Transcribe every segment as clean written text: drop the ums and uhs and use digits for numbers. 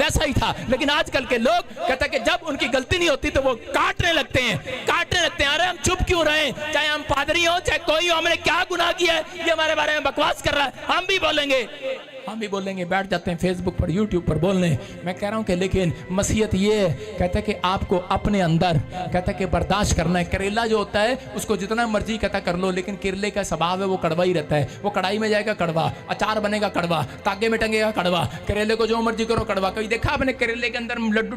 वैसा ही था। लेकिन आजकल के लोग कहते हैं कि जब उनकी गलती नहीं होती तो वो काटने लगते हैं। अरे हम चुप क्यों रहे, चाहे हम पादरी हो चाहे कोई हो, हमने क्या गुनाह किया है, ये हमारे बारे में बकवास कर रहा है, हम भी बोलेंगे, बैठ जाते हैं फेसबुक पर यूट्यूब पर बोलने। मैं कह रहा हूं कि लेकिन मसीहत ये कहता है कि आपको अपने अंदर कहता है कि बर्दाश्त करना है। करेला जो होता है उसको जितना मर्जी कहता कर लो, लेकिन करेले का स्वभाव है वो कड़वा ही रहता है। वो कढ़ाई में जाएगा कड़वा, अचार बनेगा कड़वा, तागे में टंगेगा कड़वा। करेले को जो मर्जी करो कड़वा। कभी देखा आपने करेले के अंदर लड्डू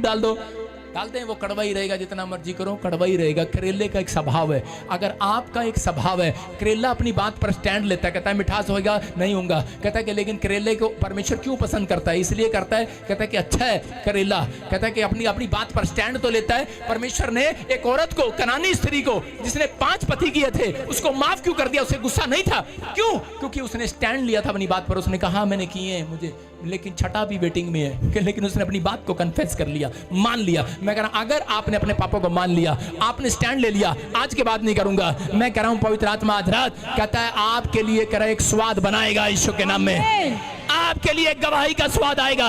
डालते हैं वो कड़वा ही रहेगा, जितना मर्जी करो कड़वा ही रहेगा। करेले का एक स्वभाव है। अगर आपका एक स्वभाव है, करेला अपनी बात पर स्टैंड लेता है, कहता है मिठास होगा नहीं होगा, कहता है कि लेकिन करेले को परमेश्वर क्यों पसंद करता है, इसलिए करता है, कहता है कि अच्छा है करेला, कहता है कि अपनी बात पर स्टैंड तो लेता है। परमेश्वर ने एक औरत को, कनानी स्त्री को जिसने 5 पति किए थे, उसको माफ क्यों कर दिया? उसे गुस्सा नहीं था। क्यों? क्योंकि उसने स्टैंड लिया था अपनी बात पर। उसने कहा मैंने किए हैं मुझे, लेकिन छठा भी वेटिंग में है, लेकिन उसने अपनी बात को कन्फेस कर लिया, मान लिया। मैं कह रहा हूं अगर आपने अपने पापों को मान लिया, आपने स्टैंड ले लिया, आज के बाद नहीं करूंगा, मैं कह रहा हूं पवित्र आत्मा आज रात कहता है आपके लिए कह रहा है एक स्वाद बनाएगा यीशु के नाम में। आपके लिए गवाही का स्वाद आएगा,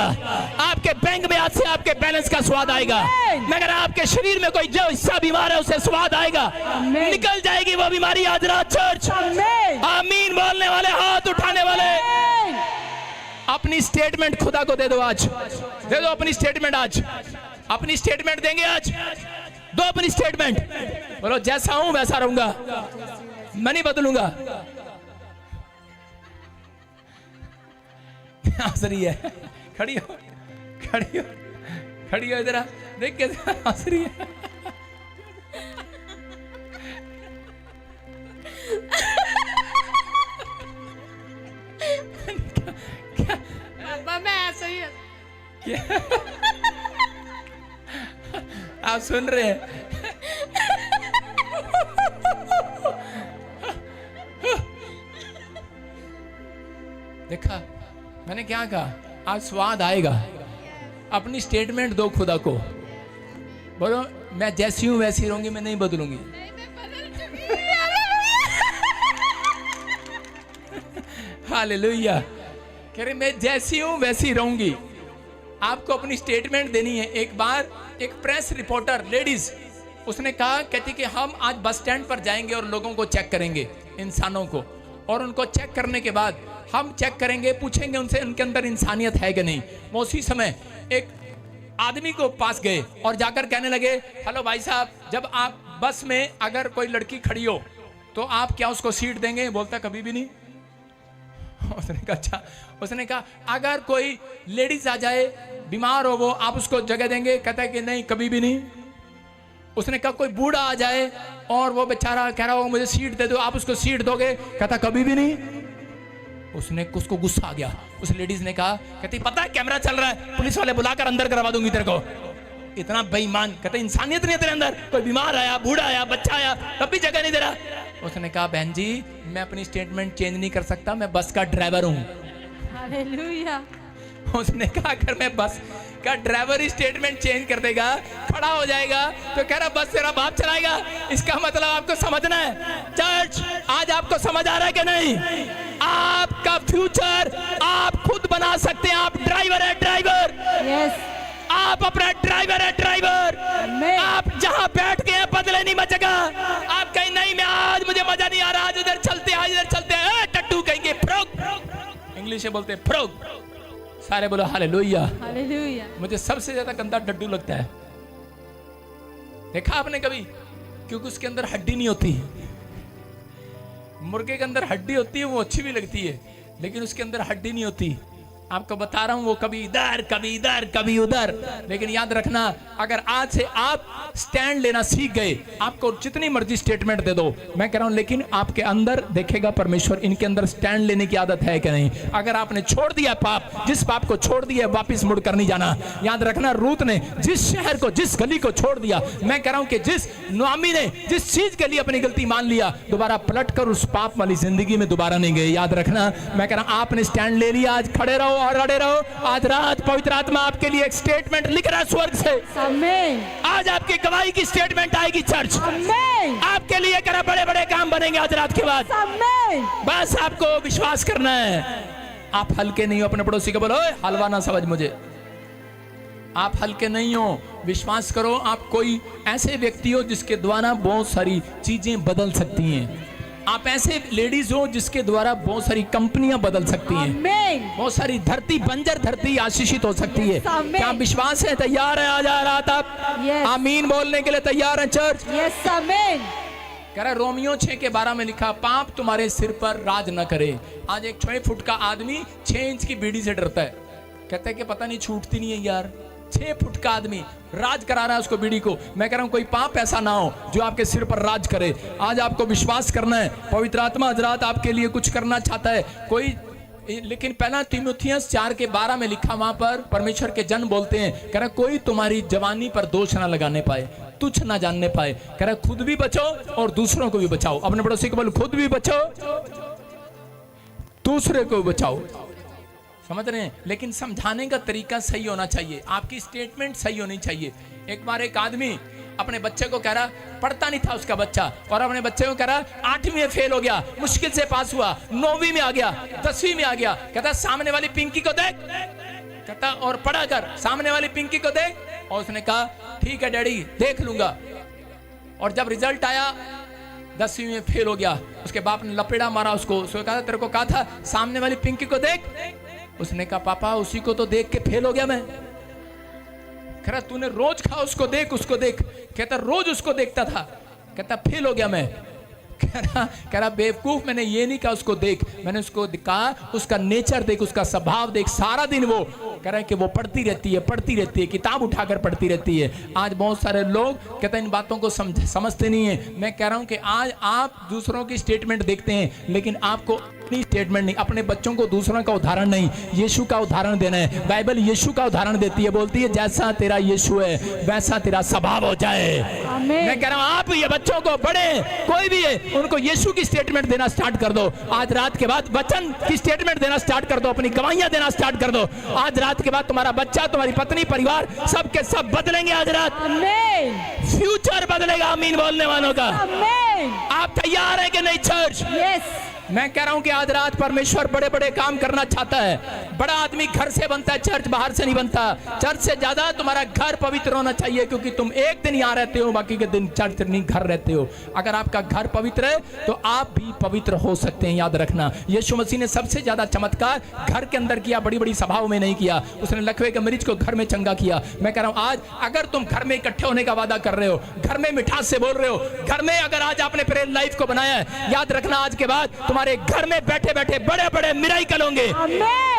आपके बैंक में आज से आपके बैलेंस का स्वाद आएगा। मैं कह रहा हूं आपके शरीर में कोई जो हिस्सा बीमार है उसे स्वाद आएगा, निकल जाएगी वो बीमारी आज रात। चर्च आमीन बोलने वाले, हाथ उठाने वाले, अपनी स्टेटमेंट खुदा को दे दो। आज दे दो अपनी स्टेटमेंट, आज अपनी स्टेटमेंट देंगे, आज दो अपनी स्टेटमेंट। बोलो जैसा हूं वैसा रहूंगा, मैं नहीं बदलूंगा। हंस रही है, खड़ी हो इधर देख के हंस रही है। पापा मैं ऐसा ही आप सुन रहे हैं? देखा मैंने क्या कहा? आज स्वाद आएगा। अपनी स्टेटमेंट दो खुदा को, बोलो मैं जैसी हूं वैसी रहूंगी, मैं नहीं बदलूंगी। हालेलुया। कह रहे मैं जैसी हूं वैसी रहूंगी। आपको अपनी स्टेटमेंट देनी है। एक बार एक प्रेस रिपोर्टर लेडीज, उसने कहा, कहती कि हम आज बस स्टैंड पर जाएंगे और लोगों को चेक करेंगे, इंसानों को, और उनको चेक करने के बाद हम चेक करेंगे, पूछेंगे उनसे उनके अंदर इंसानियत है कि नहीं। वो उसी समय एक आदमी को पास गए और जाकर कहने लगे, हेलो भाई साहब, जब आप बस में अगर कोई लड़की खड़ी हो तो आप क्या उसको सीट देंगे? बोलता कभी भी नहीं। उसने कहा अच्छा। उसने कहा अगर कोई लेडीज आ जाए, बीमार हो वो, आप उसको जगह देंगे? कहता है कि नहीं, कभी भी नहीं। उसने कहा कोई बूढ़ा आ जाए और वो बेचारा कह रहा हो मुझे सीट दे दो, आप उसको सीट दोगे? कहता कभी भी नहीं। उसको गुस्सा आ गया। उस लेडीज ने कहा, कहती पता है कैमरा चल रहा है, पुलिस वाले बुलाकर अंदर करवा दूंगी तेरे को। इतना बेईमान, कहते इंसानियत नहीं है तेरे अंदर। कोई बीमार आया, बूढ़ा आया, बच्चा आया, तब भी जगह नहीं दे रहा। उसने कहा बहन जी मैं अपनी स्टेटमेंट चेंज नहीं कर सकता, मैं बस का ड्राइवर हूं। हालेलुया। उसने कहा अगर मैं बस का ड्राइवर ही स्टेटमेंट चेंज कर देगा, खड़ा हो जाएगा, तो कह रहा बस तेरा बाप चलाएगा। इसका मतलब आपको समझना है। चर्च आज आपको समझ आ रहा है कि नहीं? आपका फ्यूचर आप खुद बना सकते हैं। आप ड्राइवर है, ड्राइवर। यस, आप अपना ड्राइवर है, ड्राइवर। आप जहां बैठ के बदले नहीं बचेगा। आप कहीं नहीं, मैं आज मुझे मजा नहीं आ रहा, आज इधर चलते, आज इधर चलते हैं, टट्टू कहेंगे फ्रॉग, इंग्लिश में बोलते हैं फ्रॉग। सारे बोलो हालेलुया। हालेलुया। मुझे सबसे ज्यादा गंदा डड्डू लगता है। देखा आपने कभी? क्योंकि उसके अंदर हड्डी नहीं होती। मुर्गे के अंदर हड्डी होती है, वो अच्छी भी लगती है, लेकिन उसके अंदर हड्डी नहीं होती। आपको बता रहा हूं, वो कभी इधर कभी इधर कभी उधर। लेकिन याद रखना, अगर आज से आप स्टैंड लेना सीख गए, आपको जितनी मर्जी स्टेटमेंट दे दो, मैं कह रहा हूं, लेकिन आपके अंदर देखेगा परमेश्वर इनके अंदर स्टैंड लेने की आदत है कि नहीं। अगर आपने छोड़ दिया पाप, जिस पाप को छोड़ दिया वापिस मुड़ कर नहीं जाना। याद रखना, रूत ने जिस शहर को, जिस गली को छोड़ दिया, मैं कह रहा हूं कि जिस नुआमी ने जिस चीज के लिए अपनी गलती मान लिया, दोबारा पलट कर उस पाप वाली जिंदगी में दोबारा नहीं गए। याद रखना, मैं कह रहा हूं आपने स्टैंड ले लिया, आज खड़े रहो और अड़े रहो। आज रात पवित्र आत्मा आपके लिए एक स्टेटमेंट लिख रहा है स्वर्ग से। आमीन। आज आपकी गवाही की स्टेटमेंट आएगी चर्च। आमीन। आपके लिए करा बड़े बड़े काम बनेंगे आज रात के बाद। आमीन। बस आपको विश्वास करना है। आप हल्के नहीं हो। अपने पड़ोसी को बोलो हलवा ना समझ मुझे। आप हल्के नहीं हो, विश्वास करो आप कोई ऐसे व्यक्ति हो जिसके द्वारा बहुत सारी चीजें बदल सकती हैं। आप ऐसे लेडीज हो जिसके द्वारा बहुत सारी कंपनियां बदल सकती हैं, आमीन। बहुत सारी धरती, बंजर धरती आशीषित हो सकती है। Yes, amen. क्या विश्वास है? तैयार है आज रात आप? Yes. आमीन बोलने के लिए तैयार है चर्च? यस आमीन। कह रहा रोमियो 6:12 में लिखा, पाप तुम्हारे सिर पर राज न करे। आज एक 6 फुट का आदमी 6 इंच की बीड़ी से डरता है, कहता है कि पता नहीं छूटती नहीं है यार। 6 फुट का आदमी राज करा रहा है उसको बीड़ी को। मैं कह रहा हूं कोई पाप ऐसा ना हो जो आपके सिर पर राज करे। आज आपको विश्वास करना है, पवित्र आत्मा हजरात आपके लिए कुछ करना चाहता है कोई। लेकिन पहला तीमुथियुस 4:12 में लिखा, वहां पर परमेश्वर के जन बोलते हैं, कह रहा कोई तुम्हारी जवानी पर दोष ना लगाने पाए, तुच्छ ना जानने पाए। कह रहा खुद भी बचो और दूसरों को भी बचाओ। अपने पड़ोसी को बोलो खुद भी बचो, दूसरे को भी बचाओ। समझ रहे हैं? लेकिन समझाने का तरीका सही होना चाहिए, आपकी स्टेटमेंट सही होनी चाहिए। एक बार एक आदमी अपने बच्चे को कह रहा, पढ़ता नहीं था उसका बच्चा, और अपने बच्चे को कह रहा 8वीं में फेल हो गया, मुश्किल से पास हुआ, 9वीं में आ गया, 10वीं में आ गया। कहता सामने वाली पिंकी को देख, कहता और पढ़ा कर, सामने वाली पिंकी को देख। और उसने कहा ठीक है डैडी देख लूंगा। और जब रिजल्ट आया 10वीं में फेल हो गया, उसके बाप ने लपेड़ा मारा उसको। उसने कहा तेरे को कहा था सामने वाली पिंकी को देख। उसने कहा पापा उसी को तो देख के फेल हो गया मैं। कह रहा तूने रोज कहा उसको देख उसको देख। कहता रोज उसको देखता था, कहता फेल हो गया मैं। कह रहा बेवकूफ, मैंने ये नहीं कहा उसको देख, मैंने उसको कहा उसका नेचर देख, उसका स्वभाव देख। सारा दिन वो कह रहा है कि वो पढ़ती रहती है, किताब उठाकर पढ़ती रहती है। आज बहुत सारे लोग कहते हैं इन बातों को समझते नहीं है। मैं कह रहा हूं कि आज आप दूसरों की स्टेटमेंट देखते हैं, लेकिन आपको अपनी स्टेटमेंट नहीं, अपने बच्चों को दूसरों का उदाहरण नहीं, यीशु का उदाहरण देना है। बाइबल यीशु का उदाहरण देती है, बोलती है जैसा तेरा यीशु है वैसा तेरा स्वभाव हो जाए। मैं कह रहा हूं आप ये बच्चों को, बड़े कोई भी है, उनको यीशु की स्टेटमेंट देना स्टार्ट कर दो। आज रात के बाद वचन की स्टेटमेंट देना स्टार्ट कर दो, अपनी गवाहियां देना स्टार्ट कर दो। आज रात के बाद तुम्हारा बच्चा, तुम्हारी पत्नी, परिवार सब के सब बदलेंगे। आज रात फ्यूचर बदलेगा। आमीन बोलने वालों का। आप तैयार हैं कि नहीं चर्च? यस। मैं कह रहा हूं कि आज रात परमेश्वर बड़े बड़े काम करना चाहता है। बड़ा आदमी घर से बनता है, चर्च बाहर से नहीं बनता। चर्च से ज्यादा तुम्हारा घर पवित्र होना चाहिए, क्योंकि तुम एक दिन यहाँ रहते हो, बाकी के दिन चर्च नहीं घर रहते हो। अगर आपका घर पवित्र है तो आप भी पवित्र हो सकते हैं, याद रखना। यीशु मसीह ने सबसे ज्यादा चमत्कार घर के अंदर किया, बड़ी बड़ी सभाओं में नहीं किया। उसने लकवे के मरीज को घर में चंगा किया। मैं कह रहा हूं आज अगर तुम घर में इकट्ठे होने का वादा कर रहे हो, घर में मिठास से बोल रहे हो, घर में अगर आज आपने प्रेयर लाइफ को बनाया है, याद रखना आज के बाद तुम्हारे घर में बैठे बैठे बड़े बड़े मिराकल होंगे।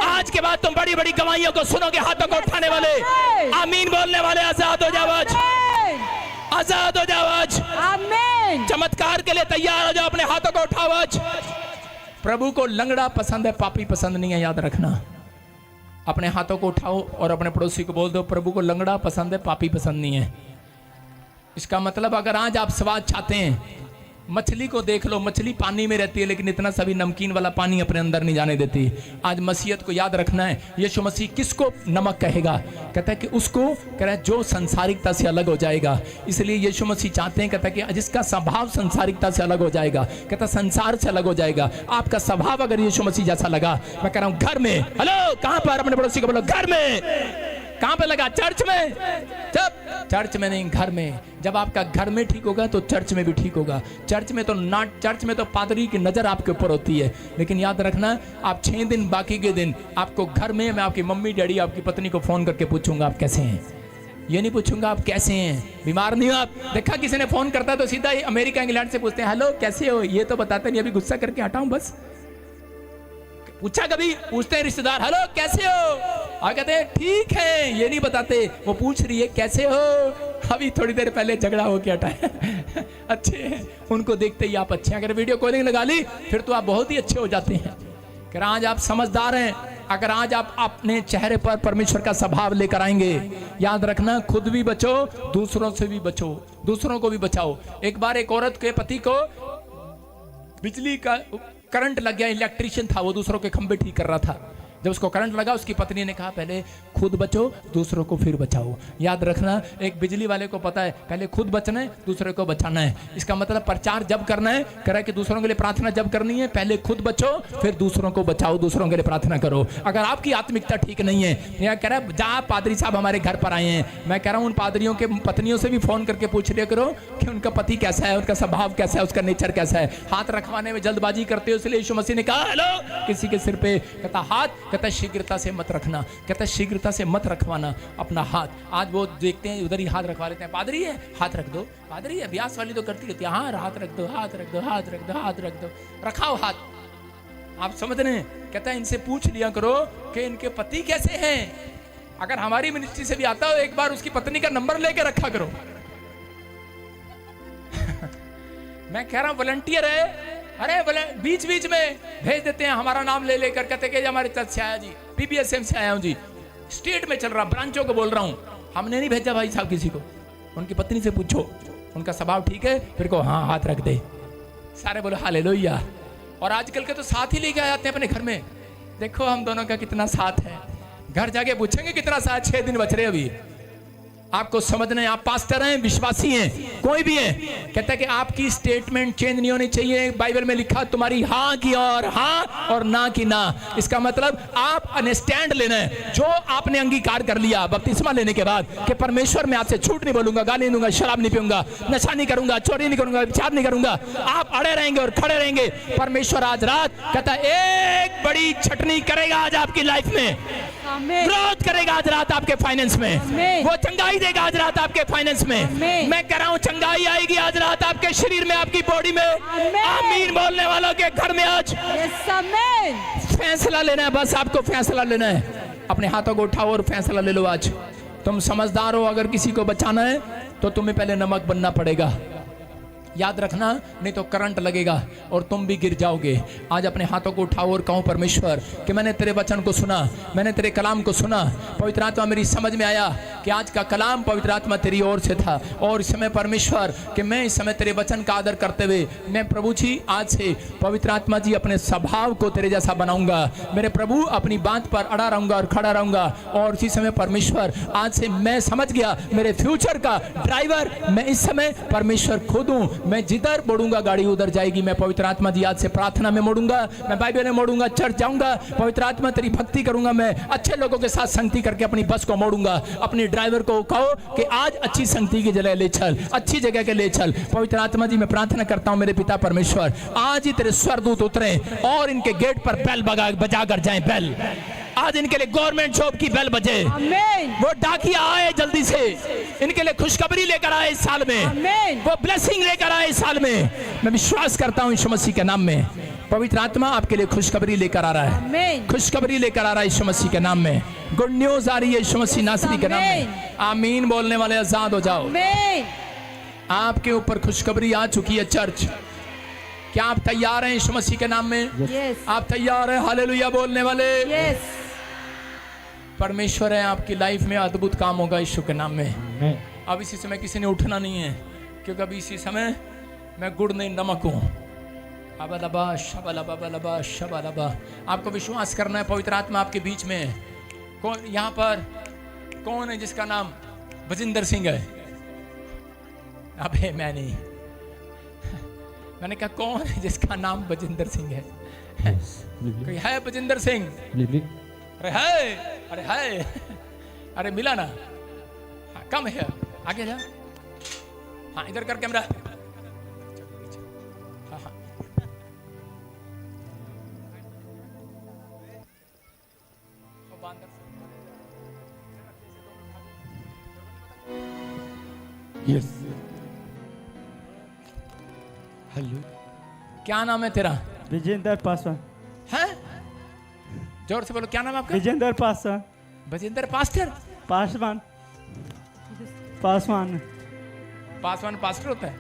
आज के बाद तुम बड़ी बड़ी गवाहियों को सुनोगे। हाथों को उठाने वाले, आमीन बोलने वाले आजाद हो जाओ आज, आजाद हो जाओ आज। आमीन। चमत्कार के लिए तैयार हो जाओ, अपने हाथों को उठाओ आज। प्रभु को लंगड़ा पसंद है, पापी पसंद नहीं है, याद रखना। अपने हाथों को उठाओ और अपने पड़ोसी को बोल दो प्रभु को लंगड़ा पसंद है, पापी पसंद नहीं है। इसका मतलब अगर आज आप स्वाद चाहते हैं, मछली को देख लो, मछली पानी में रहती है लेकिन इतना सभी नमकीन वाला पानी अपने अंदर नहीं जाने देती। आज मसीहत को याद रखना है। यीशु मसीह किसको नमक कहेगा? कहता है कि उसको, कह रहा है जो संसारिकता से अलग हो जाएगा। इसलिए यीशु मसीह चाहते हैं, कहता है कि जिसका स्वभाव संसारिकता से अलग हो जाएगा, कहता संसार से अलग हो जाएगा। आपका स्वभाव अगर यीशु मसीह जैसा लगा, मैं कह रहा हूं घर में, हेलो कहां पर, अपने पड़ोसी को बोलो घर में। कहां पे लगा? चर्च में। जब चर्च में नहीं, घर में। जब आपका घर में ठीक होगा तो चर्च में भी ठीक होगा। चर्च में तो पादरी की नजर आपके ऊपर होती है, लेकिन याद रखना आप 6 दिन बाकी के दिन आपको घर में, मैं आपकी मम्मी डैडी आपकी पत्नी को फोन करके पूछूंगा आप कैसे हैं। ये नहीं पूछूंगा आप कैसे हैं, बीमार नहीं हो आप। देखा किसी ने फोन करता तो सीधा अमेरिका इंग्लैंड से पूछते हैं हेलो कैसे हो, ये तो बताते नहीं, अभी गुस्सा करके हटाऊं बस। पूछा कभी? पूछते हैं रिश्तेदार हेलो कैसे हो, आ कहते हैं ठीक है, ये नहीं बताते। वो पूछ रही है कैसे हो, अभी थोड़ी देर पहले झगड़ा हो गया हटाया। अच्छे हैं, उनको देखते ही आप अच्छे हैं। अगर वीडियो कॉलिंग लगा ली फिर तो आप बहुत ही अच्छे हो जाते हैं। अगर आज आप समझदार हैं, अगर आज आप अपने चेहरे पर परमेश्वर का स्वभाव लेकर आएंगे, याद रखना खुद भी बचो, दूसरों से भी बचो, दूसरों को भी बचाओ। एक बार एक औरत के पति को बिजली का करंट लग गया, इलेक्ट्रिशियन था वो, दूसरों के खंभे ठीक कर रहा था। जब उसको करंट लगा, उसकी पत्नी ने कहा पहले खुद बचो, दूसरों को फिर बचाओ। याद रखना, एक बिजली वाले को पता है पहले खुद बचना है, दूसरे को बचाना है। इसका मतलब प्रचार जब करना है, कह रहा है कि दूसरों के लिए प्रार्थना जब करनी है, पहले खुद बचो फिर दूसरों को बचाओ, दूसरों के लिए प्रार्थना करो। अगर आपकी आत्मिकता ठीक नहीं है, या कह रहा है जा पादरी साहब हमारे घर पर आए हैं, मैं कह रहा हूँ उन पादरियों के पत्नियों से भी फोन करके पूछ लिया करो कि उनका पति कैसा है, उनका स्वभाव कैसा है, उसका नेचर कैसा है। हाथ रखवाने में जल्दबाजी करते हो, इसलिए यीशु मसीह ने कहा हेलो किसी के सिर पे, कहता हाथ, कहता शीघ्रता से मत रखना, कहता शीघ्रता से मत रखवाना अपना हाथ। आज वो देखते हैं उधर ही हाथ रखवा लेते हैं, पादरी है हाथ रख दो, पादरी है ब्यास वाली तो करती रहती है, हाँ हाथ रख दो, हाथ रख दो, हाथ रख दो, हाथ रख दो, रखाओ हाथ। आप समझ रहे हैं? कहता है इनसे पूछ लिया करो कि इनके पति कैसे हैं। अगर हमारी मिनिस्ट्री से भी आता हो, एक बार उसकी पत्नी का नंबर लेके रखा करो। मैं कह रहा हूं वॉलंटियर है, अरे बीच बीच में भेज देते हैं, हमारा नाम ले लेकर कहते कि हमारे चर्च से आया जी, PBSM से आया हूं जी, स्टेट में चल रहा, ब्रांचों को बोल रहा हूं, हमने नहीं भेजा भाई साहब किसी को। उनकी पत्नी से पूछो उनका स्वभाव ठीक है, फिर को हाँ हाथ रख दे। सारे बोलो हालेलुया। और आजकल के तो साथ ही लेके आ जाते हैं अपने घर में। देखो हम दोनों का कितना साथ है, घर जाके पूछेंगे कितना साथ, 6 दिन बच रहे अभी। आपको समझना है, आप पास्टर हैं, विश्वासी हैं, कोई भी है, कहता है कि आपकी स्टेटमेंट चेंज नहीं होनी चाहिए। बाइबल में लिखा तुम्हारी हाँ की और हाँ और ना की ना। इसका मतलब आप स्टैंड लेना है, जो आपने अंगीकार कर लिया बपतिस्मा लेने के बाद कि परमेश्वर मैं आपसे झूठ नहीं बोलूंगा, गाली नहीं दूंगा, शराब नहीं पीऊंगा, नशा नहीं करूंगा, चोरी नहीं करूंगा, विचार नहीं करूंगा। आप अड़े रहेंगे और खड़े रहेंगे। परमेश्वर आज रात कहता है एक बड़ी छटनी करेगा आज आपकी लाइफ में, ग्रोथ करेगा आज रात आपके फाइनेंस में, वो चंगाई देगा आज रात आपके फाइनेंस में। मैं कह रहा हूं चंगाई आएगी आज रात आपके शरीर में, आपकी बॉडी में। आमीन बोलने वालों के घर में आज फैसला लेना है, बस आपको फैसला लेना है। अपने हाथों को उठाओ और फैसला ले लो। आज तुम समझदार हो, अगर किसी को बचाना है तो तुम्हें पहले नमक बनना पड़ेगा। याद रखना, नहीं तो करंट लगेगा और तुम भी गिर जाओगे। आज अपने हाथों को उठाओ और कहो परमेश्वर कि मैंने तेरे वचन को सुना, मैंने तेरे कलाम को सुना, पवित्र आत्मा मेरी समझ में आया कि आज का कलाम पवित्र आत्मा तेरी ओर से था। और इस समय परमेश्वर कि मैं इस समय तेरे वचन का आदर करते हुए मैं प्रभु जी आज से पवित्र आत्मा जी अपने स्वभाव को तेरे जैसा बनाऊंगा। मेरे प्रभु अपनी बात पर अड़ा रहूंगा और खड़ा रहूंगा। और इसी समय परमेश्वर आज से मैं समझ गया मेरे फ्यूचर का ड्राइवर मैं इस समय परमेश्वर खुद हूं। मैं जिधर मोड़ूंगा गाड़ी उधर जाएगी। मैं पवित्र आत्मा जी आज से प्रार्थना में मोड़ूंगा, मैं बाइबल में मोड़ूंगा, चर्च जाऊंगा, पवित्र आत्मा तेरी भक्ति करूंगा, मैं अच्छे लोगों के साथ संगति करके अपनी बस को मोड़ूंगा। अपनी ड्राइवर को कहो कि आज अच्छी संगति की जगह ले चल, अच्छी जगह के ले चल। पवित्र आत्मा जी मैं प्रार्थना करता हूं मेरे पिता परमेश्वर आज ही तेरे स्वर्गदूत उतरे और इनके गेट पर बेल बजा कर जाए। बेल आज इनके लिए गवर्नमेंट जॉब की बेल बजे, वो डाकिया आए जल्दी से, इनके लिए खुशखबरी लेकर आए इस साल में, वो ब्लेसिंग लेकर आए इस साल में। मैं विश्वास करता हूं यीशु मसीह के नाम में पवित्र आत्मा आपके लिए खुशखबरी लेकर आ रहा है, खुशखबरी लेकर आ रहा है यीशु मसीह के नाम में। गुड न्यूज आ रही है यीशु मसीह नासरी के नाम में। आमीन बोलने वाले आजाद हो जाओ। आपके ऊपर खुशखबरी आ चुकी है चर्च। क्या आप तैयार हैं यीशु मसीह के नाम में? आप तैयार हैं? हालेलुया बोलने वाले। परमेश्वर है आपकी लाइफ में अद्भुत काम होगा यीशु के नाम में। अब इसी समय किसी ने उठना नहीं है, क्योंकि अभी इसी समय मैं गुड़ नहीं नमक हूं। अबलबा शबलबा शबलबा। आपको विश्वास करना है पवित्र आत्मा आपके बीच में है। कौन यहाँ पर कौन है जिसका नाम बजिंदर सिंह है? अबे मैंने कहा कौन है जिसका नाम बजिंदर सिंह है? कोई है बजिंदर सिंह? अरे है, अरे है, अरे मिला ना? हाँ, कम है, आगे जा। हाँ इधर कर कैमरा। हाँ हाँ यस। हेलो, क्या नाम है तेरा? विजेंद्र पासवान। है? जोर से बोलो, क्या नाम है आपका? विजेंद्र पासवान। बजिंदर पास्टर? पासवान पासवान पासवान पास्टर होता है?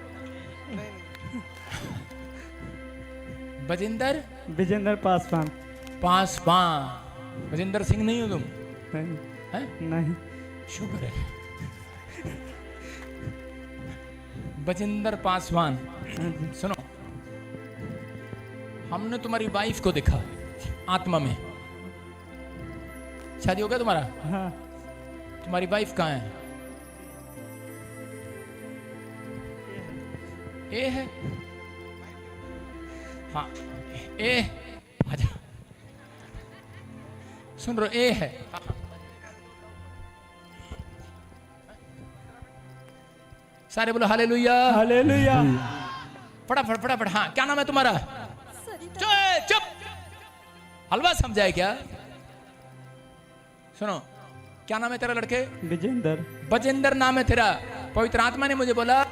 बजिंदर विजेंद्र पासवान। पासवान। बजिंदर सिंह नहीं हो तुम? नहीं हैं? नहीं। शुक्र है। बजिंदर पासवान, सुनो, हमने तुम्हारी वाइफ को देखा आत्मा में। शादी हो गया तुम्हारा? हाँ तुम्हारी वाइफ कहाँ है? ए है? हाँ ए, आजा। सुन रहे हो? ए है। सारे बोलो हालेलुया। हालेलुया। फटाफट फटाफट। हाँ, क्या नाम है तुम्हारा? चुप। हलवा समझा है क्या? सुनो, क्या नाम है तेरा लड़के? विजेंदर। बजेंद्र नाम है तेरा। पवित्र आत्मा ने मुझे बोला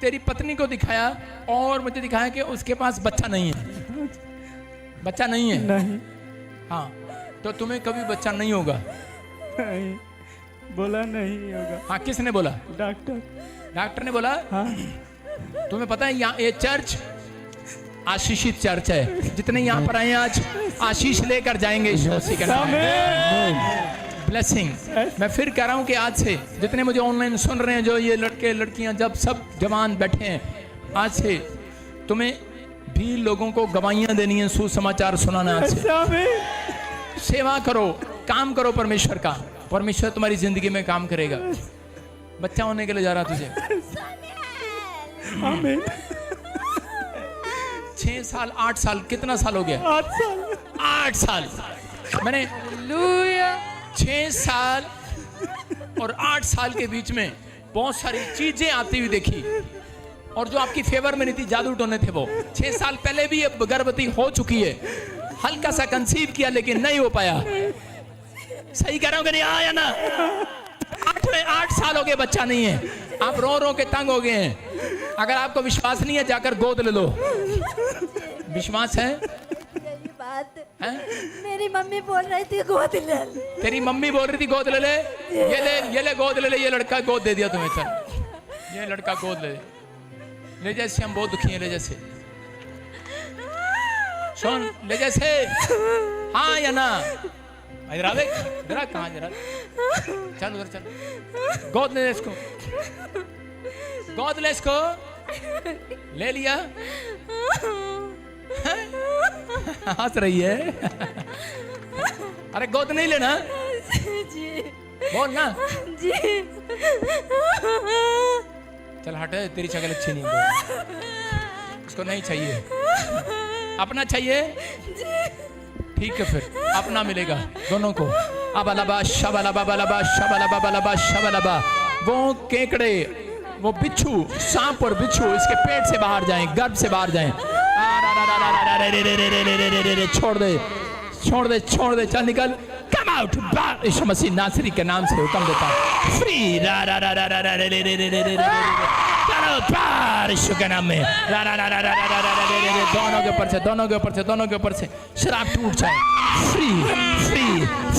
तेरी पत्नी को दिखाया और मुझे दिखाया कि उसके पास बच्चा नहीं है। बच्चा नहीं है? नहीं। हाँ, तो तुम्हें कभी बच्चा नहीं होगा। नहीं बोला नहीं होगा। हाँ, किसने बोला? डॉक्टर ने बोला। हाँ तुम्हें पता है यहाँ ये चर्च आशीषित चर्च है। जितने यहाँ पर आए आज आशीष लेकर जाएंगे यीशु मसीह के नाम में। ब्लेसिंग। मैं फिर कह रहा हूँ कि आज से जितने मुझे ऑनलाइन सुन रहे हैं, जो ये लड़के लड़कियां जब सब जवान बैठे हैं, आज से तुम्हें भी लोगों को गवाहियां देनी है, सुसमाचार सुनाना। आज से सेवा करो, काम करो परमेश्वर का। परमेश्वर तुम्हारी जिंदगी में काम करेगा। बच्चा होने के लिए जा रहा तुझे। 6 साल 8 साल कितना साल हो गया? 8 साल। मैंने 6 साल और 8 साल के बीच में बहुत सारी चीजें आती हुई देखी, और जो आपकी फेवर में नहीं थी, जादू टोने थे, वो 6 साल पहले भी ये गर्भवती हो चुकी है। हल्का सा कंसीव किया लेकिन नहीं हो पाया। सही कह रहा हूं कि नहीं? आया ना? 8 साल हो गए, बच्चा नहीं है। आप रो रो के तंग हो गए हैं। अगर आपको विश्वास नहीं है, जाकर गोद ले लो। विश्वास है? है? मेरी मम्मी बोल रही थी गोद ले ले। तेरी मम्मी बोल रही थी गोद ले ले। ये ले गोद ले ले। ये लड़का गोद दे दिया तुम्हें। चल, ये लड़का गोद ले जैसे। हम बहुत दुखी हैं ले जैसे। सुन, ले जैसे। हाँ या ना? इधर आ, देख इधर। कहाँ जरा? चल उधर चल। गोद ले इसको, गोद ले इसको। ले लिया? हंस रही है। अरे गोद नहीं लेना जी। बोल ना जी। चल हट, तेरी शक्ल अच्छी नहीं है। इसको नहीं चाहिए, अपना चाहिए। ठीक है, फिर अपना मिलेगा दोनों को। अबलबा शबलबा बलबा शबलबा बलबा शबलबा। वो केकड़े, वो बिच्छू, सांप और बिच्छू इसके पेट से बाहर जाएं, गर्भ से बाहर जाएं। छोड़ दे, छोड़ दे, छोड़ दे। चल निकल, कम आउट। यीशु मसीह नासरी के नाम से हुक्म देता हूं, फ्री। चलो पार यीशु के नाम में। दोनों के ऊपर से, दोनों के ऊपर से, दोनों के ऊपर से शराब टूट जाए। Free free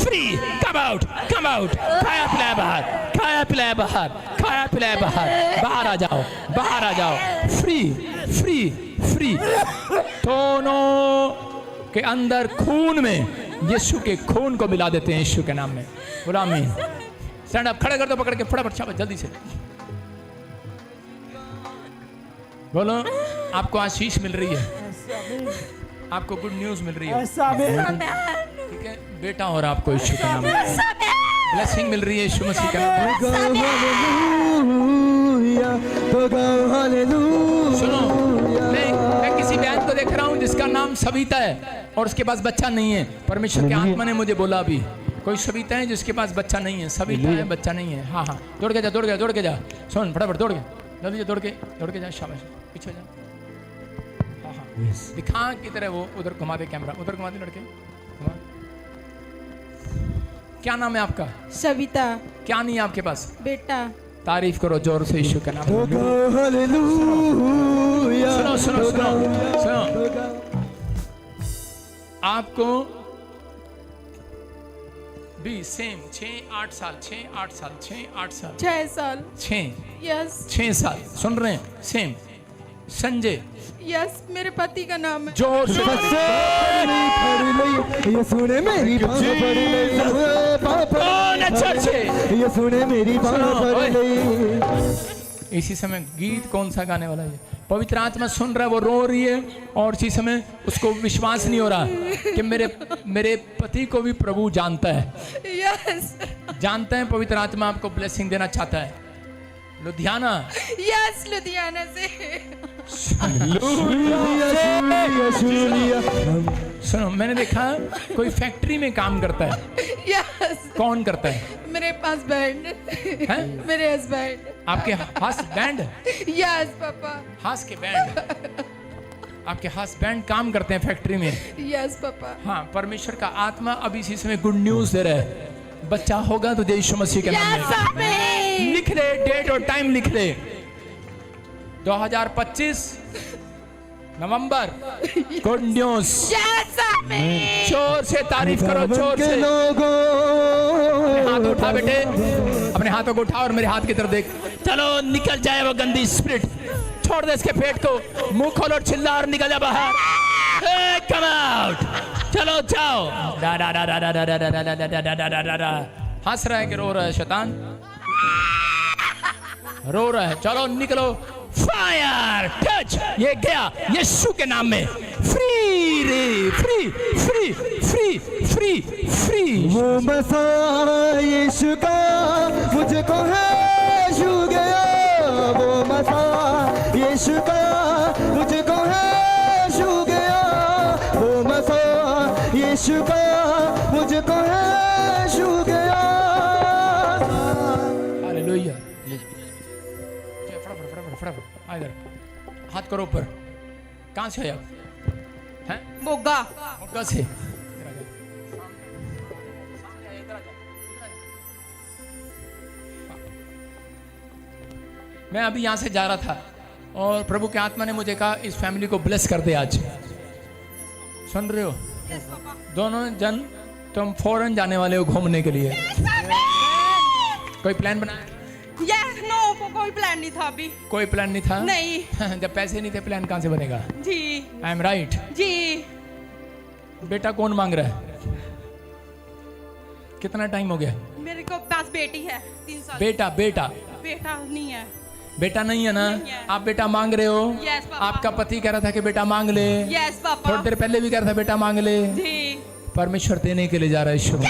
free. Come out, come out. खाया पिलाया बाहर, खाया पिलाया बाहर, खाया पिलाया बाहर। बाहर आ जाओ, बाहर आ जाओ। Free free free. दोनों के अंदर खून में यीशु के खून को मिला देते हैं यीशु के नाम में। बोलो आमीन। स्टैंड अप, खड़े कर दो, पकड़ के फटाफट शाबाश, जल्दी से बोलो। आपको आशीष मिल रही है, आपको गुड न्यूज मिल रही है। ठीक है, बेटा हो रहा आपको यीशु के नाम में। ब्लेसिंग मिल रही है यीशु मसीह के नाम में। सुनो, मैं किसी बहन को देख रहा हूँ जिसका नाम सविता है और उसके पास बच्चा नहीं है। परमेश्वर के आत्मा ने मुझे बोला अभी कोई सविता है जिसके पास बच्चा नहीं है। सविता है, बच्चा नहीं है। हाँ हाँ, दौड़ के जा, दौड़ के जा, दौड़ के जा। सुन, फटाफट दौड़ के जल्दी, दौड़ के जा। शाबाश, पीछे जा। हाँ हाँ, दिखा किधर है वो। उधर घुमा दे कैमरा, उधर घुमा दे लड़के। क्या नाम है आपका? सविता। क्या नहीं है आपके पास? बेटा। तारीफ करो जोर से यीशु का नाम। सुनो सुनो सुनो सुनो, आपको भी सेम 6-8 साल 6-8 साल 6-8 साल 6 साल 6 यस 6 साल सुन रहे हैं? सेम संजय। यस, मेरे पति का नाम है। जोर से ये सुने मेरी बात कौन है चर्च है? ये सुने मेरी बात इसी समय गीत कौन सा गाने वाला है? पवित्र आत्मा सुन रहा है, वो रो रही है और इसी समय उसको विश्वास नहीं हो रहा कि मेरे पति को भी प्रभु जानता है। यस जानता है पवित्र आत्मा आपको ब्लेसिंग देना चाहता है। लुधियाना, यस लुधियाना से। सुनो, मैंने देखा कोई फैक्ट्री में काम करता है। यस कौन करता है? मेरे हस्बैंड हैं? मेरे हस्बैंड। आपके हस्बैंड? Yes papa. हंस के बैंड, आपके हस्बैंड काम करते हैं फैक्ट्री में। Yes papa. हाँ, परमेश्वर का आत्मा अभी इसी समय गुड न्यूज दे रहा है, बच्चा होगा तो यीशु मसीह के नाम यस में। आमीन। लिख ले, डेट और टाइम लिख ले, 2025 नवंबर। Good news. यस आमीन। जोर से तारीफ करो, जोर से। अपने हाथ उठा बेटे, अपने हाथों को उठा और मेरे हाथ की तरफ देख। चलो निकल जाए वो गंदी स्पिरिट, छोड़ दे इसके पेट को, मुंह खोल और चिल्ला और निकल जा बाहर। कम आउट, चलो जाओ। डा डा डा डा डा डा डा डा डा डा डा डा डा डा डा। हंस रहा है कि रो रहा है? शैतान रो रहा है। चलो निकलो। फायर टच, ये गया यीशु के नाम में। फ्री रे, free free free free free. वो मसाहा यीशु का मुझको है छू गया, वो मसाहा यीशु का मुझको है छू गया, वो मसाहा यीशु का मुझको है छू गया। हालेलुया। फटाफट इधर हाथ करो ऊपर। कहाँ से है आप? हैं? मोगा। मोगा से। मैं अभी यहाँ से जा रहा था और प्रभु के आत्मा ने मुझे कहा इस फैमिली को ब्लेस कर दे आज। सुन रहे हो? दोनों जन तुम फॉरेन जाने वाले हो घूमने के लिए। कोई प्लान बनाया? यस नो, कोई प्लान नहीं था अभी। कोई प्लान नहीं था? नहीं। जब पैसे नहीं थे प्लान कहाँ से बनेगा? जी आई एम राइट। जी। बेटा कौन मांग रहा है? कितना टाइम हो गया? मेरे को पास बेटी है 3 साल। बेटा बेटा बेटा नहीं है। बेटा नहीं है ना? नहीं है। आप बेटा मांग रहे हो? Yes papa. आपका पति कह रहा था कि बेटा मांग ले। Yes papa. थोड़ी देर पहले भी कह रहा था बेटा मांग ले। जी। परमेश्वर देने के लिए जा रहा है ईश्वर।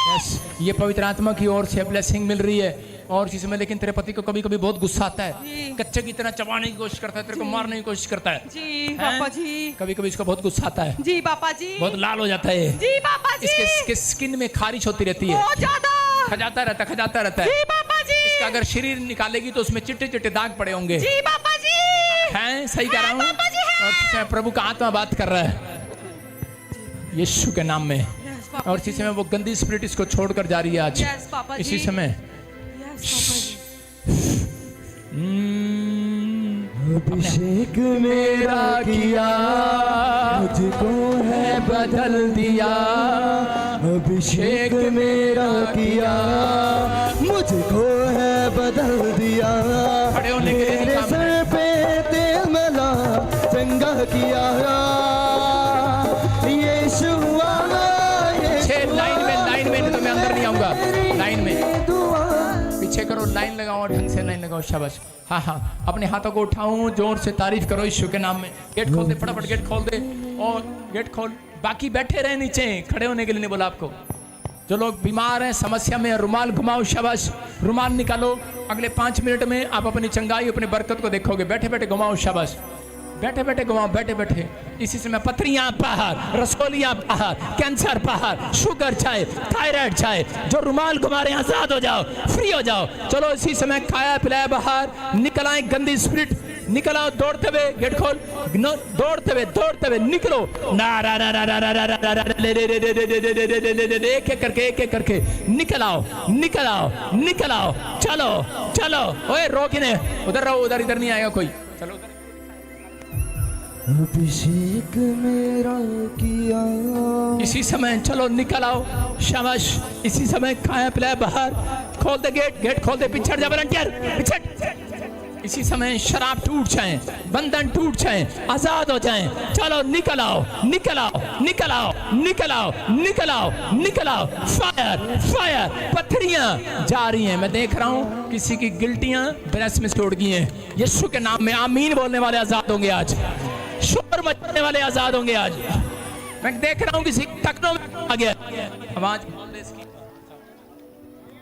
यस, ये पवित्र आत्मा की ओर से ब्लेसिंग मिल रही है। और इसी समय लेकिन तेरे पति को कभी कभी बहुत गुस्सा आता है, कच्चे की तरह चबाने की कोशिश करता है, तेरे को मारने की कोशिश करता है। जी पापा जी। कभी कभी इसको बहुत गुस्सा आता है, जी पापा जी। बहुत लाल हो जाता है। जी पापा जी। इसके स्किन में खारिश होती रहती है, बहुत ज्यादा खजाता रहता है। जी पापा जी। इसका अगर शरीर निकालेगी तो उसमें चिट्टे चिट्टे दाग पड़े होंगे। जी पापा जी। हैं? सही कह रहा हूँ? पापा जी, हाँ। और इसमें प्रभु का आत्मा बात कर रहा है यीशु के नाम में। पापा और इसी समय वो गंदी स्पिरिट इसको छोड़कर जा रही है आज। यस पापा जी। इसी समय यस पापा जी। अभिषेक मेरा किया, मुझको है बदल दिया। अभिषेक मेरा किया, मुझको है बदल दिया। खड़े होने के लिए मेरे काम सर पे तेल मला चंगा किया। यीशु आना, यीशु लाइन में तो मैं अंदर नहीं आऊंगा। लाइन में दुआ। पीछे करो, लाइन लगाओ, ढंग से लाइन लगाओ। शाबाश। हाँ हाँ, अपने हाथों को उठाऊं, जोर से तारीफ करो यीशु के नाम में। गेट खोल दे, फटाफट गेट खोल दे और गेट खोल। बाकी बैठे रहे नीचे, खड़े होने के लिए नहीं बोला आपको। जो लोग बीमार हैं, समस्या में, रुमाल घुमाओ। शाबाश, रुमाल निकालो। अगले 5 मिनट में आप अपनी चंगाई, अपनी बरकत को देखोगे। बैठे बैठे घुमाओ। शाबाश, बैठे बैठे घुमाओ, बैठे बैठे। इसी समय पथरियां बाहर, रसोलियां बाहर, कैंसर बाहर, शुगर चाहे, थायराइड चाहे, जो रुमाल घुमा रहे हैं आजाद हो जाओ, फ्री हो जाओ। चलो इसी समय खाया पिलाया बाहर निकल आए। गंदी स्पिरिट निकल आओ, दौड़ते हुए। गेट खोल, दौड़ते हुए निकलो। एक एक करके निकल आओ। चलो। ओए रोक ने, उधर रहो, उधर इधर नहीं आएगा कोई। चलो उधर। अभिषेक मेरा किया। इसी समय चलो निकल आओ। शाबाश, इसी समय खाया पिलाया बाहर। खोल दे गेट खोल दे। पिछड़ जा वॉलंटियर, पिछड़। इसी समय शराब टूट जाए, बंधन टूट जाए, आजाद हो जाए। चलो निकल आओ, निकल आओ, निकल आओ, निकल आओ, निकल आओ, निकल आओ। फायर फायर, पत्थरियां जा रही हैं। मैं देख रहा हूं किसी की गिल्टियां ब्रेस्ट में तोड़ गई हैं। यीशु के नाम में आमीन बोलने वाले आजाद होंगे आज। शोर मचाने वाले आजाद होंगे आज। मैं देख रहा हूं किसी टकनों में आ गया आवाज,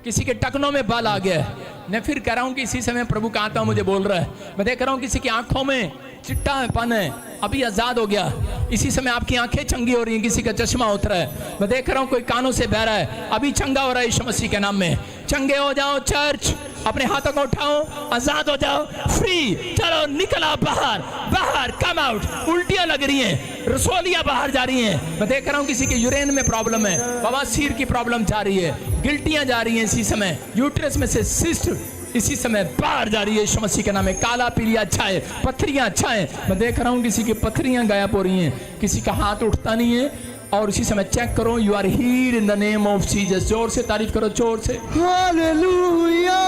किसी के टकनों में बाल आ गया है। मैं फिर कह रहा हूं कि इसी समय प्रभु का आत्मा मुझे बोल रहा है। मैं देख रहा हूं किसी की आंखों में चिट्टापन है, अभी आजाद हो गया। इसी समय आपकी आंखें चंगी हो रही हैं, किसी का चश्मा उतरा है। मैं देख रहा हूं कोई कानों से बह रहा है, अभी चंगा हो रहा है यीशु मसीह के नाम में। चंगे हो जाओ चर्च, अपने हाथों को उठाओ, आजाद हो जाओ, फ्री। चलो निकल आओ बाहर, बाहर, कम आउट। उल्टियां लग रही हैं, रसोलियां बाहर जा रही हैं। मैं देख रहा हूं किसी के यूरेन में प्रॉब्लम है, बवासीर की प्रॉब्लम जा रही है, गिल्टियां जा रही हैं। इसी समय यूट्रस में से सिस्ट इसी समय बाहर जा रही है यीशु मसीह के नाम में। काला पीलिया अच्छा है, पत्थरियां अच्छा है। मैं देख रहा हूं किसी की पत्थरियां गायब हो रही हैं, किसी का हाथ उठता नहीं है। और इसी समय चेक करो, you are healed in the name of Jesus. जोर से तारीफ करो, जोर से। Hallelujah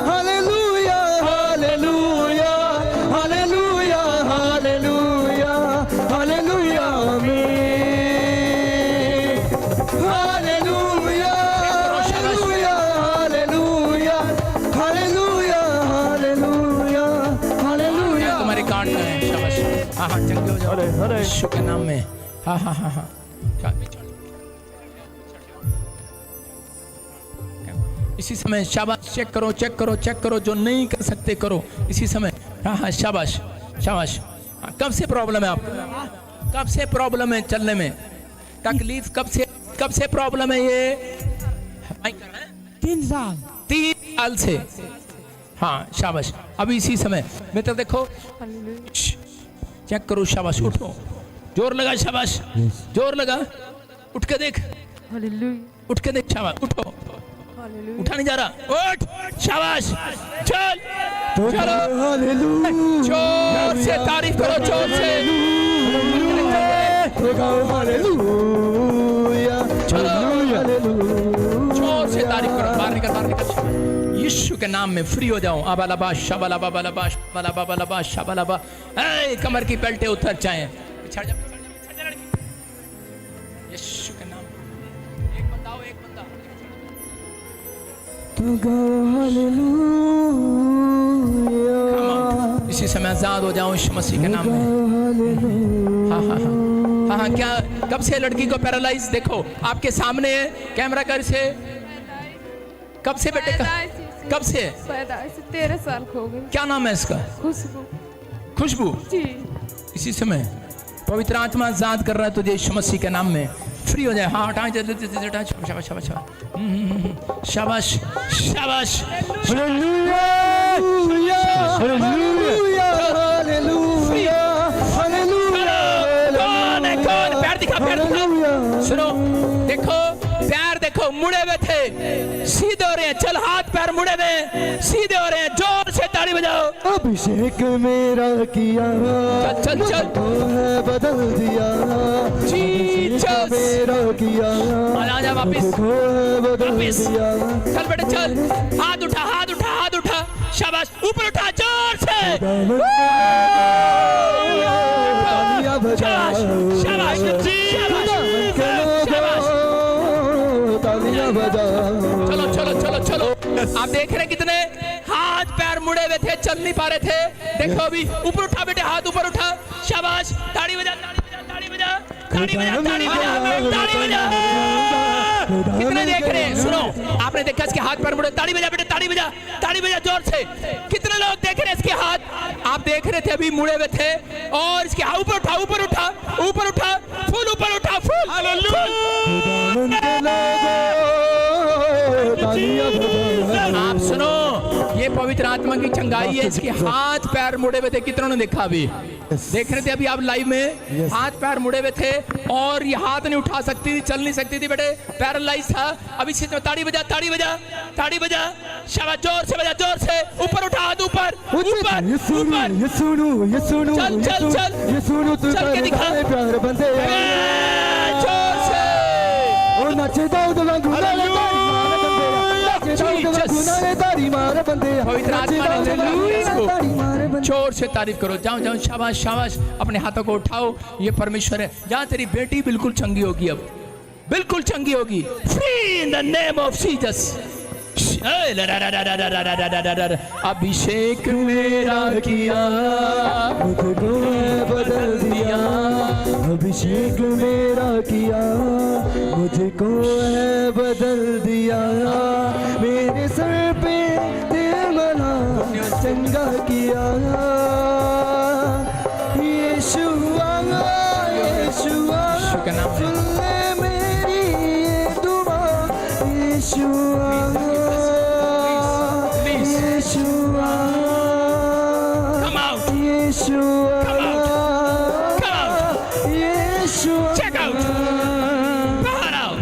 hallelujah hallelujah hallelujah hallelujah hallelujah amen. Hallelujah hallelujah hallelujah hallelujah hallelujah hallelujah. तुम्हारे काट रहे हैं, शाबाश। हाँ हाँ, चंगे हो जाओ यीशु के नाम में। हाँ हाँ हाँ हाँ। इसी समय शाबाश। चेक करो, चेक करो, चेक करो। जो नहीं कर सकते करो इसी समय। हाँ हाँ, शाबाश शाबाश। कब से प्रॉब्लम है आपको? कब से प्रॉब्लम है चलने में? तकलीफ कब से प्रॉब्लम है ये? 3 साल। 3 साल से। हाँ शाबाश। अभी इसी समय मित्र देखो, चेक करो, शाबाश। उठो, जोर लगा, शाबाश, जोर लगा। उठ के देख, उठ के देख, शाबाश। उठो, उठा नहीं जा रहा, उठ, शाबाश। चल चलो, जोर से तारीफ करो, जोर से। जोर से तारीफ करो। बाहर निकल, बाहर निकल। यीशु के नाम में फ्री हो जाओ। अबालाबा शबालाबा बालाबा शबालाबा बालाबा शबालाबा। ए कमर की बेल्टें उतर जाएं। छड़ जा, यीशु के नाम। एक बंदा हो, एक बंदा। इसी समय आजाद हो जाओ यीशु मसीह के नाम में। हाँ हाँ हाँ हाँ। क्या कब से लड़की को पैरालाइज? देखो आपके सामने है, कैमरा कर से। कब से बेटे? कब से? 13 साल हो गए। क्या नाम है इसका? खुशबू। खुशबू जी। इसी समय पवित्र आत्मा आजाद कर रहा है तुझे यीशु मसीह के नाम में। फ्री हो जाए। हाँ हटा, शाबाश शाबाश शाबाश शाबाश। Hallelujah hallelujah hallelujah hallelujah. कौन? पैर दिखा, पैर दिखा। सुनो, देखो पैर देखो, मुड़े हुए थे, सीधे हो रहे हैं। चल, हाथ पैर मुड़े हुए सीधे हो रहे हैं। जोर से ताली बजाओ। अभिषेक मेरा किया, चल चल चल, है बदल दिया। जीसस मेरा किया, आजा वापिस, बदल वापिस। दिया। चल बेटे चल, हाथ उठा, हाथ उठा, हाथ उठा, शाबाश। ऊपर उठा, जोर से। शाबाश शाबाश शाबाश। चलो चलो चलो चलो। आप देख रहे कितने हाथ पैर मुड़े हुए थे, चल नहीं पा रहे थे। देखो अभी ऊपर उठा बेटे, हाथ ऊपर उठा, शाबाश। ताड़ी बजा, ताड़ी बजा, ताड़ी बजा, ताड़ी बजा, ताड़ी बजा। कितने देख रहे हैं? सुनो, आपने देखा इसके हाथ पैर मुड़े। ताड़ी बजा बेटे, ताड़ी बजा, ताड़ी बजा जोर से। कितने लोग देख रहे हैं इसके हाथ? आप देख रहे थे अभी मुड़े हुए थे। और इसके हाथ ऊपर उठा, ऊपर उठा, ऊपर उठा, फुल ऊपर उठा, फुल। आप सुनो, ये पवित्र आत्मा की चंगाई है। इसके हाथ पैर मुड़े हुए थे। कितनों ने देखा? अभी देख रहे थे अभी आप लाइव में। हाथ पैर मुड़े हुए थे और ये हाथ नहीं उठा सकती थी, चल नहीं सकती थी बेटे, पैरालाइज था। अभी से ताड़ी बजा, ताड़ी बजा, ताड़ी बजा, शाबाश। जोर से बजा, जोर से। ऊपर उठा, हाथ ऊपर, ऊपर, ऊपर। ये सुनो, चल चल चल, ये सुनो, तू चल के दिखा। प्यार बंदे जोर से। ओ नचे दाऊद वांगू, नचे तारी मार बंदे पवित्र आत्मा ने इसको जोर से तारीफ करो। जाओ जाओ, शाबाश शाबाश। अपने हाथों को उठाओ, ये परमेश्वर है। जहाँ तेरी बेटी बिल्कुल चंगी होगी, अब बिल्कुल चंगी होगी। Free in the name of Jesus. अभिषेक मेरा किया, मुझको बदल दिया। अभिषेक मेरा किया, मुझको है बदल दिया। मेरे सर पे तेल मला चंगा किया। यीशुआ यीशुआ सुन ले मेरी ये दुआ। यीशुआ यीशुआ Come out. यीशुआ Come out. Come out. यीशुआ Check out. बाहर आओ,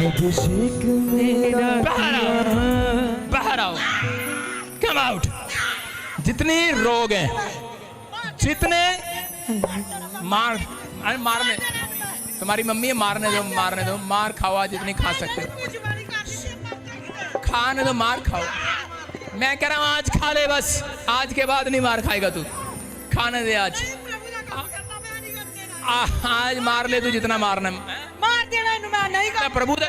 अभिषेक मेरा बाहर आओ, बाहर आओ। Come out. जितने रोग हैं, जितने मारने, तुम्हारी मम्मी है, मारने दो, मारने दो। मार खाओ आज जितनी खा सकते हो। खाने दो, मार खाओ। मैं कह रहा हूँ आज खा ले बस, आज के बाद नहीं मार खाएगा तू। खाने दे आज। आज मार ले तू जितना मारना। मार देना इन्हें, मैं नहीं कर प्रभु दे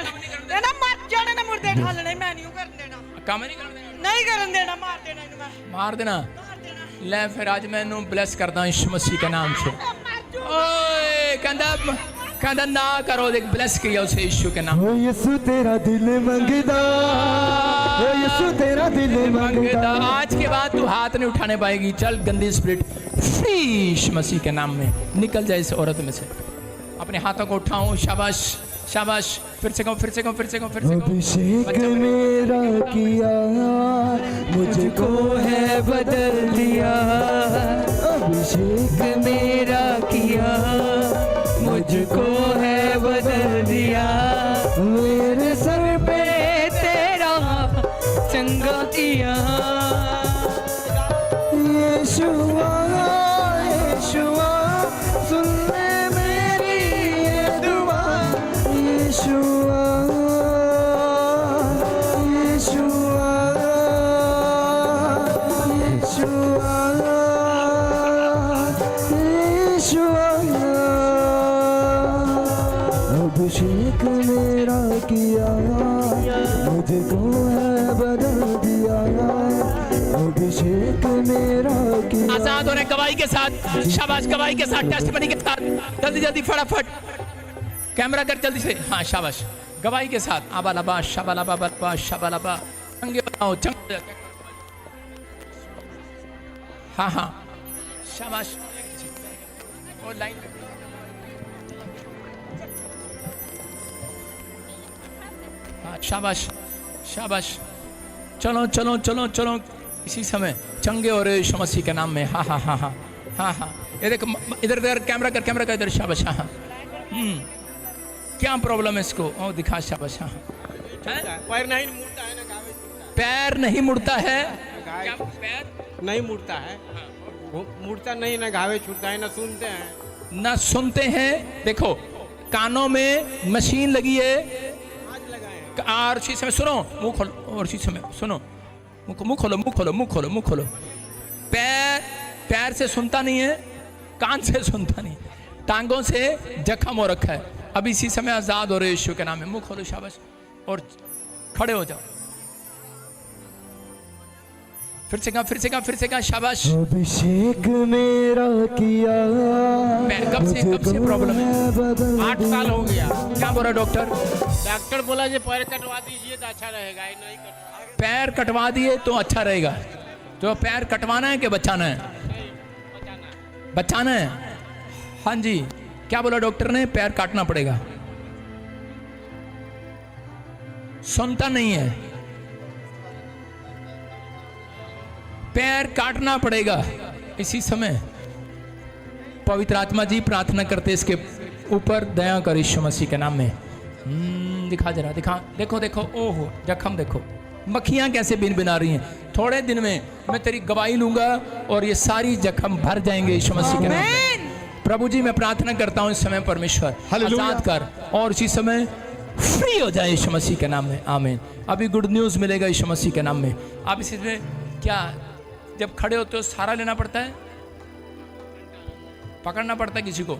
देना। मर जाने ना, मुर्दे खा लेना, मैं नहीं कर देना। काम नहीं कर देना, नहीं कर देना, मार देना इन्हें, मैं मार देना। ले फिर आज मैं इन्हू ब्लेस करता हूँ यीशु मसीह के नाम से। ओए कहंदा ना करो, देख ब्लेस किया उसे यीशु के नाम। ओ यीशु तेरा दिल मंगदा, ओ यीशु तेरा दिल मंगदा। आज के बाद तू हाथ नहीं उठाने पाएगी। चल गंदी स्पिरिट फ्री यीशु मसीह के नाम में निकल जाए इस औरत में से। अपने हाथों को उठाओ, शाबाश शाबाश। फिर से कहो, फिर से कहो, फिर से कहो, फिर से कहो। अभिषेक मेरा किया, मुझको है बदल दिया। अभिषेक मेरा किया, मुझको है बदल दिया। मेरे सर पे तेरा चंगा किया। यीशुआ यीशुआ सुन ले मेरी ये दुआ। यीशुआ यीशुआ यीशुआ यीशुआ। अभिषेक मेरा किया, मुझको है बदल दिया। अभिषेक मेरा किया। आजाद होने गवाही के साथ, शाबाश, गवाही के साथ, टेस्टिमनी के साथ। जल्दी जल्दी फटाफट कैमरा कर जल्दी से। हाँ शाबाश, गवाही के साथ। आबालाबा शाबालाबा बलबा शाबालाबा। चंगे बनाओ, चंगे। हाँ हाँ शाबाश। और लाइन हाँ शाबाश शाबाश। चलो चलो चलो चलो, इसी समय चंगे और यीशु मसीह के नाम में। हाँ हाँ हाँ हाँ हाँ हाँ। ये देख, इधर इधर कैमरा कर, कैमरा कर इधर। शाबाश। हाँ हाँ। क्या प्रॉब्लम है इसको? ओ दिखा। शाबाश। हाँ पैर नहीं मुड़ता है ना, पैर नहीं मुड़ता है। क्या पैर नहीं मुड़ता है, मुड़ता नहीं ना, घावे छूटता है ना, सुनते हैं ना, सुनते हैं। देखो कानों में मशीन लगी है, और इसी समय सुनो, मुंह खोलो, और इसी समय सुनो, मुंह खोलो, मुंह खोलो, मुंह खोलो, मुंह खोलो। पैर से सुनता नहीं है, कान से सुनता नहीं, टांगों से जख्म हो रखा है। अब इसी समय आजाद हो रहे यीशु के नाम में। मुंह खोलो, शाबाश, और खड़े हो जाओ। फिर से कहा, फिर से कहा, फिर से कहा। शाबाश। अभिषेक मेरा किया। कब से प्रॉब्लम है? 8 साल हो गया। क्या बोला डॉक्टर? डॉक्टर बोला जी पैर कटवा दीजिए तो अच्छा रहेगा। नहीं कटवा, पैर कटवा दिए तो अच्छा रहेगा। तो पैर कटवाना है कि बचाना है? बचाना है। हाँ जी, क्या बोला डॉक्टर ने? पैर काटना पड़ेगा। सुनता नहीं है, पैर काटना पड़ेगा। इसी समय पवित्र आत्मा जी प्रार्थना करते इसके ऊपर दया कर यीशु मसीह के नाम में। दिखा जरा, दिखा, देखो देखो, ओहो जख्म देखो, मक्खियां कैसे बिन बिना रही हैं। थोड़े दिन में मैं तेरी गवाही लूंगा और ये सारी जख्म भर जाएंगे यीशु मसीह के नाम में। प्रभु जी मैं प्रार्थना करता हूँ इस समय परमेश्वर आजाद कर, और इसी समय फ्री हो जाए यीशु मसीह के नाम में, आमीन। अभी गुड न्यूज़ मिलेगा यीशु मसीह के नाम में। आप इसमें क्या, जब खड़े होते हो सहारा लेना पड़ता है, पकड़ना पड़ता है किसी को?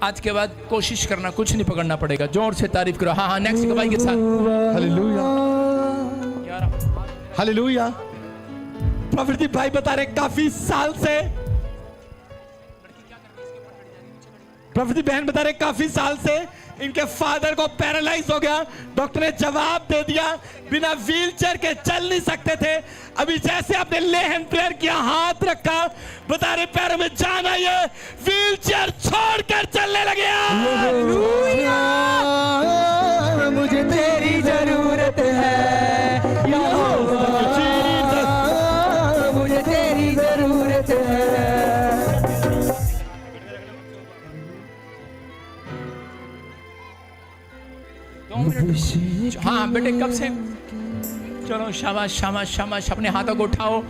आज के बाद कोशिश करना, कुछ नहीं पकड़ना पड़ेगा। जोर से तारीफ करो। हाँ हाँ, नेक्स्ट गवाही के साथ। Hallelujah hallelujah. प्रॉफिट जी भाई बता रहे काफी साल से, प्रॉफिट जी बहन बता रहे काफी साल से इनके फादर को पैरालाइज हो गया। डॉक्टर ने जवाब दे दिया, बिना व्हीलचेयर के चल नहीं सकते थे। अभी जैसे आपने ले हैंड प्रेयर किया, हाथ रखा, बता रहे पैरों में जान आई है, व्हीलचेयर छोड़कर चलने लगे। मुझे तेरी जरूरत है, मुझे तेरी जरूरत है। हाँ बेटे, कब से? चलो शाबाश शाबाश शाबाश। अपने हाथों को उठाओ,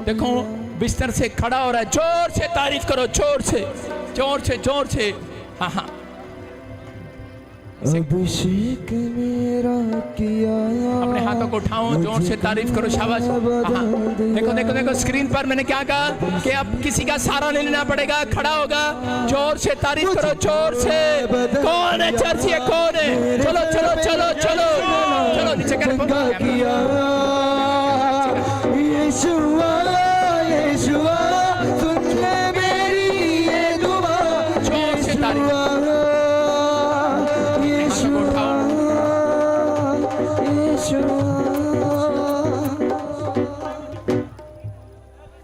देखो बिस्तर से खड़ा हो रहा है। जोर से तारीफ करो, जोर से जोर से जोर से। हाँ हाँ, अभिषेक मेरा किया, अपने हाथों को उठाओ, जोर से तारीफ करो, शाबाश। हाँ, देखो देखो देखो स्क्रीन पर मैंने क्या कहा कि अब किसी का सहारा नहीं लेना पड़ेगा, खड़ा होगा। जोर से तारीफ करो, जोर से। कौन है चर्च, ये कौन है? चलो चलो चलो चलो चलो नीचे किया। यीशुआ यीशुआ, सुन ले मेरी ये दुआ। जोर से तारीफ।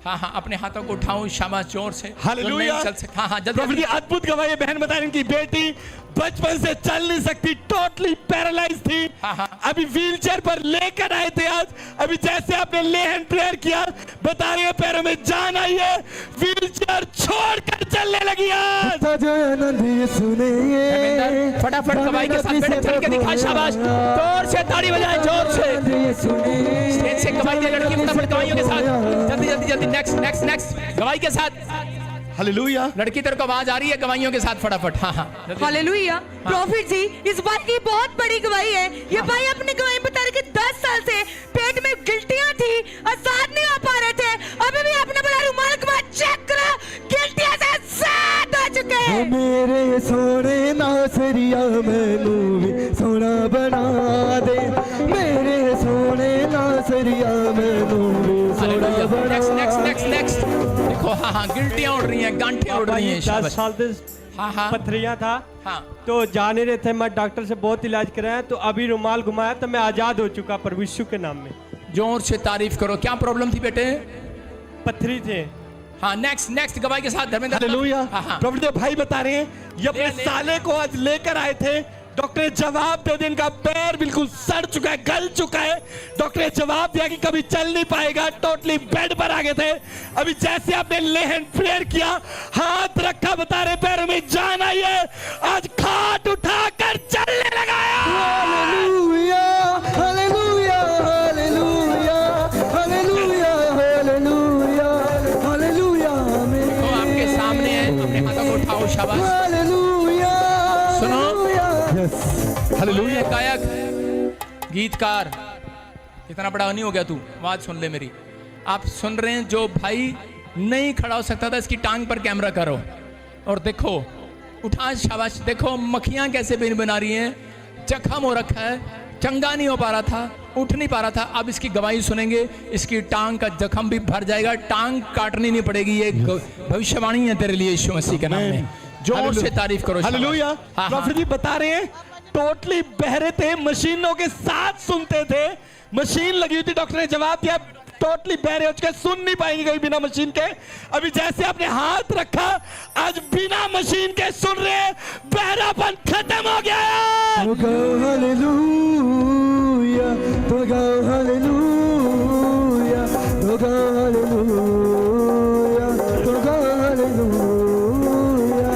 हाँ हाँ, अपने हाथों को उठाओ, शाबाश, जोर से। हालेलुया। चल सकते। हाँ हाँ, जल्दी। अद्भुत गवाही। बहन बता रही इनकी बेटी बचपन से चल नहीं सकती, टोटली पैरालाइज थी। हाँ हाँ। अभी व्हीलचेयर पर लेकर आए थे आज। अभी जैसे आपने ले हैंड प्रेयर किया, बता रही है पैरों में जान आई है, व्हीलचेयर छोड़कर चलने लगी आज। फटाफट गवाही के साथ बेटे चल के दिखा, शाबाश। जोर से ताली बजाएं, जोर से। स्टेज से गवाही दे लड़की, फटाफट गवाहियों के साथ, जल्दी जल्दी जल्दी। नेक्स्ट नेक्स्ट नेक्स्ट गवाही के साथ। हालेलुया। लड़की तेरे को आवाज आ रही है गवाहियों के साथ, फटाफट। हाँ हाँ, हालेलुया। प्रॉफिट जी, इस बार की बहुत बड़ी गवाही है। ये भाई अपनी गवाही बता रहे कि 10 साल से पेट में गिल्टियां थी और साथ नहीं आ पा रहे थे। अभी भी अपने बड़ा रुमाल के बाद चेक करो, गिल्टियां से साथ आ चुके हैं। मेरे सोने नासरिया, मैनू भी सोना बना दे। मेरे सोने नासरिया, मैनू भी सोना बना दे। Next next next next. देखो हाँ हाँ, गिल्टियां उड़ रही हैं, गांठें उड़ रही हैं। 10 साल से हाँ हाँ पथरियां था, हाँ। तो जा नहीं रहे थे। मैं डॉक्टर से बहुत इलाज कराया, तो अभी रुमाल घुमाया तो मैं आजाद हो चुका प्रभु यीशु के नाम में। जोर से तारीफ करो। क्या प्रॉब्लम थी बेटे? पथरी थे। हाँ, नेक्स्ट नेक्स्ट गवाही के साथ धर्मेंद्र। हालेलुया। हाँ हाँ, प्रॉफिट जी भाई बता रहे हैं, ये अपने साले को आज लेकर आए थे। डॉक्टर ने जवाब दे दिया, इनका पैर बिल्कुल सड़ चुका है, गल चुका है। डॉक्टर ने जवाब दिया कि कभी चल नहीं पाएगा, टोटली बेड पर आ गए थे। अभी जैसे आपने ले हैंड प्रेयर किया, हाथ रखा, बता रहे पैरों में जान आई है, आज खाट उठाकर चलने लगा। Hallelujah hallelujah hallelujah hallelujah hallelujah hallelujah. तो आपके सामने है, अपने हाथों को उठाओ, शाबाश। हालेलुया। सुनो, हालेलुया। गायक, गीतकार, इतना बड़ा नहीं हो गया तू, आवाज सुन ले मेरी। आप सुन रहे हैं, जो भाई नहीं खड़ा हो सकता था, इसकी टांग पर कैमरा करो और देखो, उठा, शाबाश। देखो मक्खियां कैसे बिन बना रही हैं, जख्म हो रखा है, चंगा नहीं हो पा रहा था, उठ नहीं पा रहा था। अब इसकी गवाही सुनेंगे, इसकी टांग का जख्म भी भर जाएगा, टांग काटनी नहीं पड़ेगी। ये भविष्यवाणी है तेरे लिए यीशु मसीह के नाम में। जोर से तारीफ करो। हालेलुया। हाँ, प्रॉफिट जी बता रहे हैं, टोटली बहरे थे, मशीनों के साथ सुनते थे। मशीन लगी हुई थी, डॉक्टर ने जवाब दिया टोटली बहरे हो चुके, सुन नहीं पाएंगे कभी बिना मशीन के। अभी जैसे आपने हाथ रखा, आज बिना मशीन के सुन रहे हैं, बहरापन खत्म हो गया है। तो गाओ हालेलुया, तो गाओ हालेलुया, तो गाओ हालेलुया, तो गाओ हालेलुया।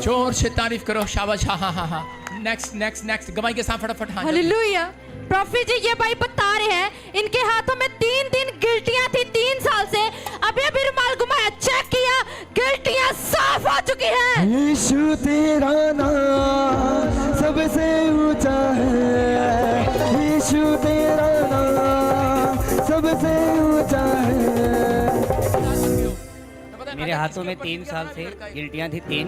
जोर से तारीफ करो, शाबाश। हाँ हाँ हाँ हाँ, नेक्स्ट नेक्स्ट नेक्स्ट गवाही के साथ फटाफट। हाँ, हालेलुया। प्रॉफिट जी, ये भाई बता रहे हैं, इनके हाथों में 3 गिल्टियां थी 3 साल से। अभी अभी रुमाल घुमाया, चेक किया, गिल्टियां साफ हो चुकी हैं। यीशु तेरा नाम यीशु तेरा नाम सबसे ऊंचा है। मेरे हाथों में 3 साल से गिल्टियाँ थी 3।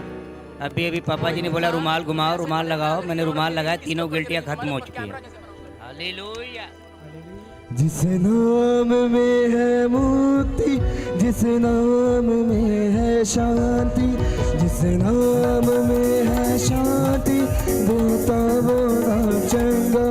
अभी अभी पापा जी ने बोला रुमाल घुमाओ, रुमाल लगाओ, मैंने रुमाल लगाया, तीनों गिल्टियाँ खत्म हो चुकी है। हालेलुया। जिस नाम में है मुक्ति, जिस नाम में है शांति, जिस नाम में है शांति, देता वो नाम चंगा